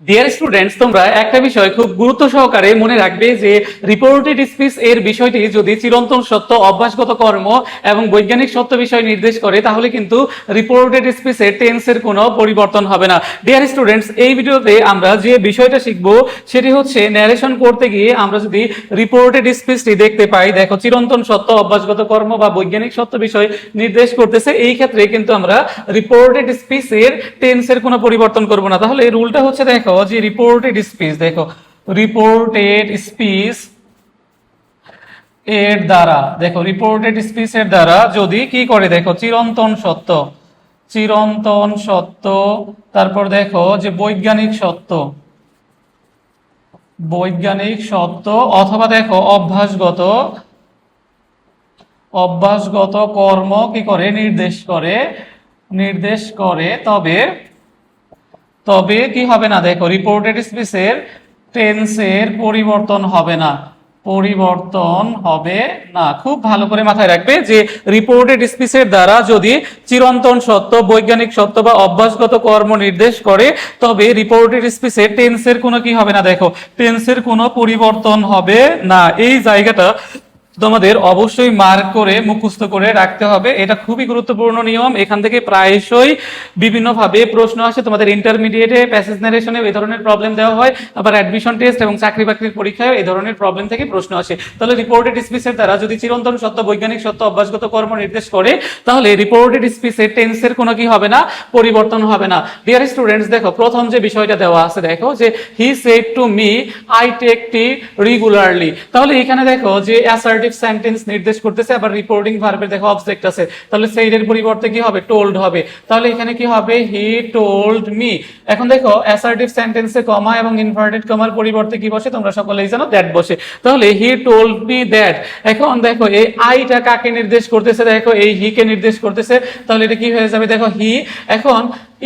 Dear students, তোমরা একটা বিষয় খুব গুরুত্ব সহকারে মনে রাখবে যে রিপোর্টেড স্পিচ এর বিষয়টি যদি চিরন্তন সত্য, অভ্যাসগত কর্ম এবং বৈজ্ঞানিক সত্য বিষয় নির্দেশ করে, তাহলে কিন্তু রিপোর্টেড স্পিচের টেন্সের কোনো পরিবর্তন হবে না। ডিয়ার স্টুডেন্টস, এই ভিডিওতে আমরা যে বিষয়টা শিখব সেটি হচ্ছে ন্যারেশন করতে গিয়ে আমরা যদি রিপোর্টেড স্পিচটি দেখতে পাই, দেখো চিরন্তন সত্য, অভ্যাসগত কর্ম বা বৈজ্ঞানিক সত্য বিষয় নির্দেশ করতেছে, এই ক্ষেত্রে কিন্তু আমরা রিপোর্টেড স্পিচের টেন্সের কোনো পরিবর্তন করব না। তাহলে এই রুলটা হচ্ছে, দেখো যে রিপোর্টেড স্পিচ, দেখো রিপোর্টেড স্পিচ এর দ্বারা, দেখো রিপোর্টেড স্পিচ এর দ্বারা যদি কি করে, দেখো চিরন্তন সত্য, চিরন্তন সত্য, তারপর দেখো যে বৈজ্ঞানিক সত্য, বৈজ্ঞানিক সত্য, অথবা দেখো অভ্যাসগত, অভ্যাসগত কর্ম কি করে নির্দেশ করে, নির্দেশ করে, তবে তবে কি হবে না, দেখো রিপোর্টেড স্পিচের টেন্সের পরিবর্তন হবে না, পরিবর্তন হবে না। খুব ভালো করে মাথায় রাখবে যে রিপোর্টেড স্পিচের দ্বারা যদি চিরন্তন সত্য, বৈজ্ঞানিক সত্য বা অভ্যাসগত কর্ম নির্দেশ করে, তবে রিপোর্টেড স্পিচের টেন্সের কোনো কি হবে না, দেখো টেন্সের কোনো পরিবর্তন হবে না। এই জায়গাটা তোমাদের অবশ্যই মার্ক করে মুখস্থ করে রাখতে হবে, এটা খুবই গুরুত্বপূর্ণ নিয়ম। এখান থেকে প্রায়শই বিভিন্নভাবে প্রশ্ন আসে, তোমাদের ইন্টারমিডিয়েটে প্যাসেজ নারেশনে এই ধরনের প্রবলেম দেওয়া হয়, আবার অ্যাডমিশন টেস্ট এবং চাকরি বাকরির পরীক্ষায় এই ধরনের প্রবলেম থেকে প্রশ্ন আসে। তাহলে রিপোর্টেড স্পিচের দ্বারা যদি চিরন্তন সত্য, বৈজ্ঞানিক সত্য, অভ্যাসগত কর্ম নির্দেশ করে, তাহলে রিপোর্টেড স্পিচের টেন্সের কোনো কি হবে না, পরিবর্তন হবে না। ডিয়ার স্টুডেন্টস, দেখো প্রথম যে বিষয়টা দেওয়া আছে, দেখো যে he said to me I take tea regularly. তাহলে এখানে দেখো যে অ্যাসার্টিভ সেন্টেন্স নির্দেশ করতেছে, আবার রিপোর্টিং ভার্বের দেখো অবজেক্ট আছে, তাহলে সেইডের পরিবর্তে কি হবে, টোল্ড হবে। তাহলে এখানে কি হবে, হি টোল্ড মি। এখন দেখো অ্যাসার্টিভ সেন্টেন্সে কমা এবং ইনভার্টেড কমার পরিবর্তে কি বসে, তোমরা সকলেই জানো, দ্যাট বসে। তাহলে হি টোল্ড মি দ্যাট। এখন দেখো এই আইটা কাকে নির্দেশ করতেছে, দেখো এই হি কে নির্দেশ করতেছে, তাহলে এটা কি হয়ে যাবে, দেখো হি। এখন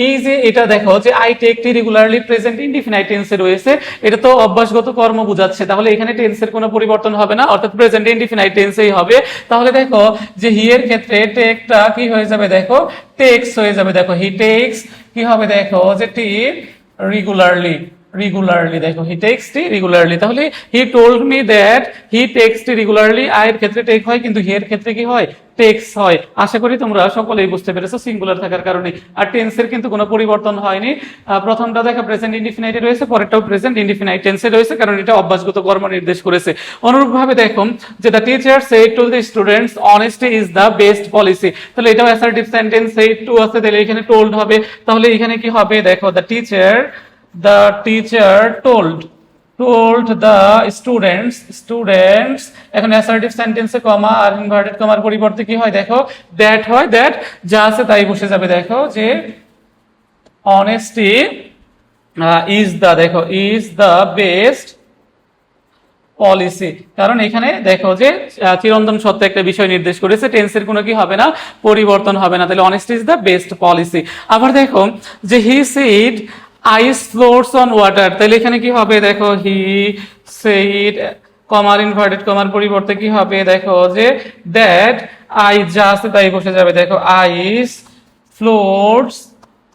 এই যে এটা দেখো যে I take tea regularly present indefinite টেন্সে রয়েছে, এটা তো অভ্যাসগত কর্ম বোঝাচ্ছে, তাহলে এখানে টেন্সের কোনো পরিবর্তন হবে না, অর্থাৎ প্রেজেন্ট ইনডিফিনাইট টেন্সেই হবে। তাহলে দেখো যে হি এর ক্ষেত্রে টেকটা কি হয়ে যাবে, দেখো টেক্স হয়ে যাবে। দেখো হি টেক্স কি হবে, দেখো যে টি রেগুলারলি, রেগুলারলি, দেখো হি টেক্স টি রেগুলারলি। তাহলে he told me that he takes T regularly, I এর ক্ষেত্রে টেক হয়, কিন্তু হি এর ক্ষেত্রে কি হয়, টেক্স হয়। আশা করি তোমরা সকলেই বুঝতে পেরেছো, সিঙ্গুলার থাকার কারণে। আর টেন্সের কিন্তু কোনো পরিবর্তন হয়নি। প্রথমটা দেখো প্রেজেন্ট ইনডিফিনাইটে রয়েছে, পরেরটাও প্রেজেন্ট ইনডিফিনাইট টেন্সে রয়েছে, কারণ এটা অভ্যাসগত কর্ম নির্দেশ করেছে। অনুরূপভাবে দেখো যে the teacher said to the students honesty is the best policy. তাহলে এটাও অ্যাসার্টিভ সেন্টেন্স, সেড টু আছে, তাহলে এখানে টোল্ড হবে। তাহলে এখানে কি হবে, দেখো the teacher told the students। এখন অ্যাসার্টিভ সেন্টেন্সে কমা আর ইনভার্টেড কমার পরিবর্তে কি হয়, দেখো দ্যাট হয়, দ্যাট যা আছে তাই বসে যাবে। দেখো যে অনেস্টি ইজ দ্য, দেখো ইজ দ্য বেস্ট পলিসি, কারণ এখানে দেখো যে চিরন্তন সত্য একটা বিষয় নির্দেশ করেছে, টেন্সের কোনো কি হবে না, পরিবর্তন হবে না। তাহলে honesty is the best policy. আবার দেখো যে he said ice floats on water, তাহলে এখানে কি হবে, দেখো হি সেড কমার ইনভার্টেড কমার পরিবর্তে কি হবে, দেখো যে দ্যাট আই যা আছে তাই বসে যাবে। দেখো আইস ফ্লোটস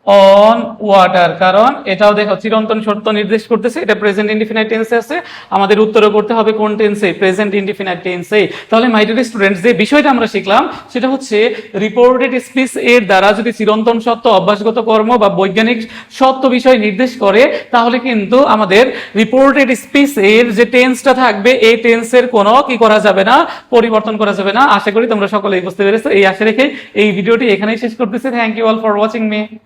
অন ওয়াটার, কারণ এটাও দেখো চিরন্তন সত্য নির্দেশ করতেছে, এটা প্রেজেন্ট ইনডিফিনাইট টেন্সে আছে। আমাদের উত্তরও করতে হবে কোন টেন্সে, প্রেজেন্ট ইনডিফিনাইট টেন্সে। তাহলে মাই ডিয়ার স্টুডেন্টস, যে বিষয়টা আমরা শিখলাম সেটা হচ্ছে রিপোর্টেড স্পিচ এর দ্বারা যদি চিরন্তন সত্য, অভ্যাসগত কর্ম বা বৈজ্ঞানিক সত্য বিষয় নির্দেশ করে, তাহলে কিন্তু আমাদের রিপোর্টেড স্পিচ এর যে টেন্সটা থাকবে, এই টেন্সের কোনো কি করা যাবে না, পরিবর্তন করা যাবে না। আশা করি তোমরা সকলেই বুঝতে পেরেছো। এই আশা রেখে এই ভিডিওটি এখানেই শেষ করতেছি। Thank you all for watching me.